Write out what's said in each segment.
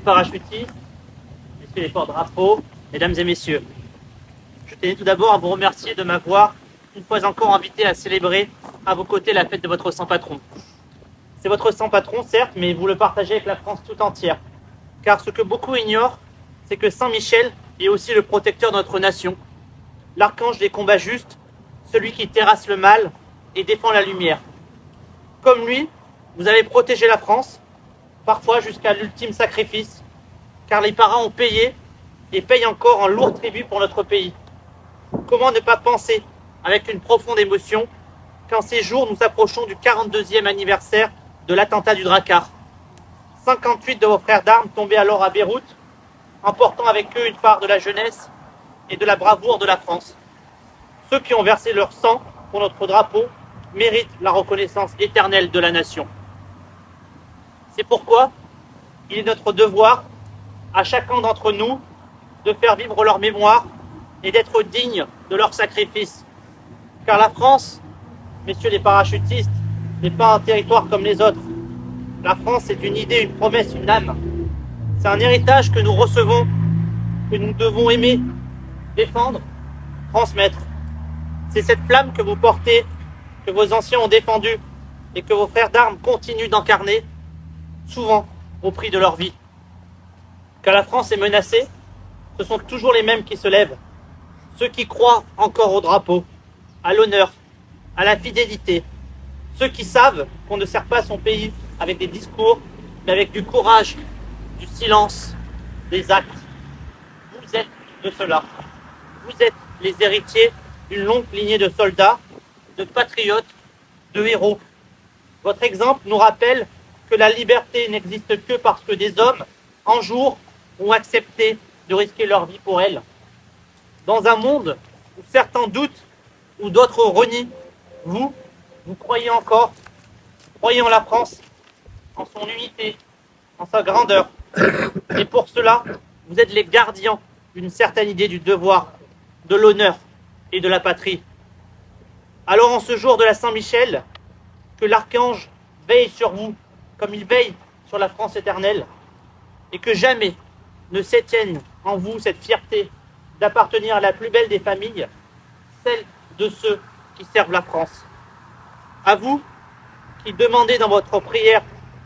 Parachutistes, messieurs les porte-drapeaux, mesdames et messieurs. Je tenais tout d'abord à vous remercier de m'avoir une fois encore invité à célébrer à vos côtés la fête de votre saint patron. C'est votre saint patron, certes, mais vous le partagez avec la France tout entière. Car ce que beaucoup ignorent, c'est que Saint Michel est aussi le protecteur de notre nation, l'archange des combats justes, celui qui terrasse le mal et défend la lumière. Comme lui, vous avez protégé la France, parfois jusqu'à l'ultime sacrifice, car les parents ont payé et payent encore un lourd tribut pour notre pays. Comment ne pas penser, avec une profonde émotion, qu'en ces jours nous approchons du 42e anniversaire de l'attentat du Drakkar. 58 de vos frères d'armes tombaient alors à Beyrouth, emportant avec eux une part de la jeunesse et de la bravoure de la France. Ceux qui ont versé leur sang pour notre drapeau méritent la reconnaissance éternelle de la nation. C'est pourquoi il est notre devoir, à chacun d'entre nous, de faire vivre leur mémoire et d'être digne de leur sacrifice. Car la France, messieurs les parachutistes, n'est pas un territoire comme les autres. La France est une idée, une promesse, une âme. C'est un héritage que nous recevons, que nous devons aimer, défendre, transmettre. C'est cette flamme que vous portez, que vos anciens ont défendue et que vos frères d'armes continuent d'incarner, souvent au prix de leur vie. Quand la France est menacée, ce sont toujours les mêmes qui se lèvent, ceux qui croient encore au drapeau, à l'honneur, à la fidélité, ceux qui savent qu'on ne sert pas son pays avec des discours, mais avec du courage, du silence, des actes. Vous êtes de cela. Vous êtes les héritiers d'une longue lignée de soldats, de patriotes, de héros. Votre exemple nous rappelle que la liberté n'existe que parce que des hommes, un jour, ont accepté de risquer leur vie pour elle. Dans un monde où certains doutent, où d'autres renient, vous croyez encore, croyez en la France, en son unité, en sa grandeur. Et pour cela, vous êtes les gardiens d'une certaine idée du devoir, de l'honneur et de la patrie. Alors en ce jour de la Saint-Michel, que l'archange veille sur vous comme il veille sur la France éternelle, et que jamais ne s'éteigne en vous cette fierté d'appartenir à la plus belle des familles, celle de ceux qui servent la France. À vous, qui demandez dans votre prière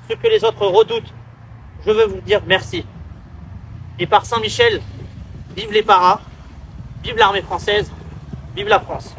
ce que les autres redoutent, je veux vous dire merci. Et par Saint-Michel, vive les paras, vive l'armée française, vive la France.